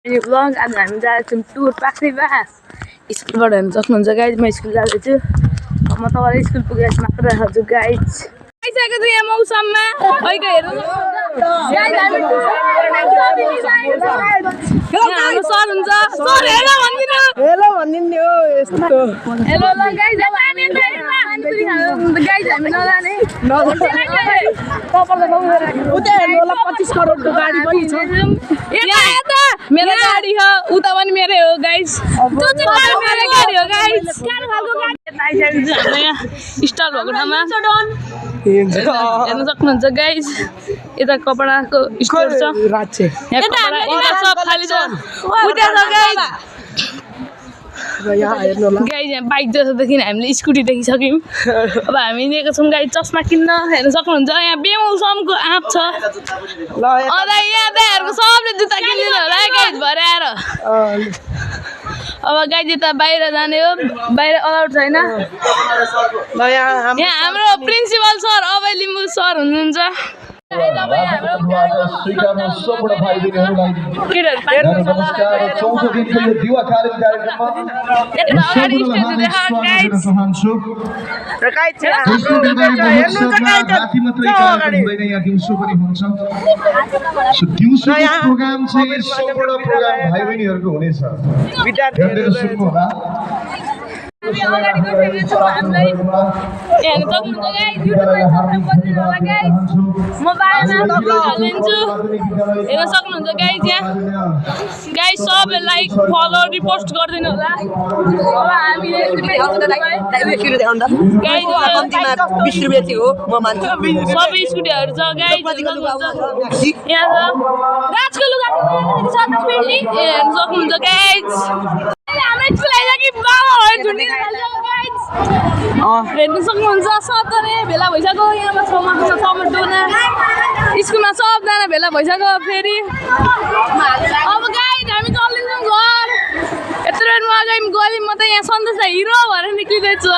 यो ब्लग आज हामी जाँदैछौँ टुर पाख्रीबास स्कुलबाट हेर्नु सक्नुहुन्छ गाइज म स्कुल जाँदैछु म तपाईँलाई स्कुल पुगेर मात्र देखाउँछु गाइज आइसकेको छु यहाँ मौसममा अहिले हेर्नु हाम्रो सर हुन्छ सर हेलो भनिदिनु हेलो भनिदिनु हो यस्तो हेलो ल गाइज गाइज हामी नलाने उता हेर्नु होला 25 करोडको गाडी पनि छ यता मेरो गाडी हो उता पनि मेरै हो गाइज त्यो चाहिँ मेरो गाडी हो गाइज कालो खालको गाडी आइसकेको छु हाम्रो यहाँ स्टल भएको ठाउँमा हेर्नु सक्नुहुन्छ गाइज यता कपडाको स्टोर छ राचे यहाँ कपडा यता सब खाली छ उता छ गाइज यहाँ हेर्नु होला गाइज यहाँ बाइक जसोदेखि हामीले स्कुटी देखिसक्यौँ अब हामी लिएको छौँ गाइज चस्मा किन्न हेर्नु सक्नुहुन्छ यहाँ बेमौसमको आँप छ ल यहाँ दाइहरूको सबले जुत्ता किनिदिनु होला है गाइज भरे आएर अब गाइज यता बाहिर जाने हो बाहिर अलाउड छैन ल यहाँ हाम्रो प्रिन्सिपल सर अभय लिम्बू सर हुनुहुन्छ चौथो दिनको यो दिवा कार्यक्रम प्रोग्राम चाहिँ सम्पूर्ण प्रोग्राम भाइ बहिनीहरूको हुनेछ विद्यार्थीहरू सुन्नु होला हेर्नु सक्नुहुन्छ गाइज युट्युबमा सब्सक्राइब होला गाइज म बारेमा हालिदिन्छु हेर्न सक्नुहुन्छ गाइज यहाँ गाइज सबले लाइक फलो रिपोस्ट गरिदिनु होला अब हामीले सबै स्कुटीहरू छ गाइज यहाँ छ राजको लुगा हेर्नु सक्नुहुन्छ गाइज हेर्नु सक्नुहुन्छ सबजना भेला भइसक्यो यहाँ छेउमा टोना स्कुलमा सबजना भेला भइसक्यो फेरि अब गाइज हामी चल्दैछौँ घर यत्रो बेरमा अगाडि गल्यौँ म त यहाँ सन्तोष हिरो भएर निक्लिँदैछु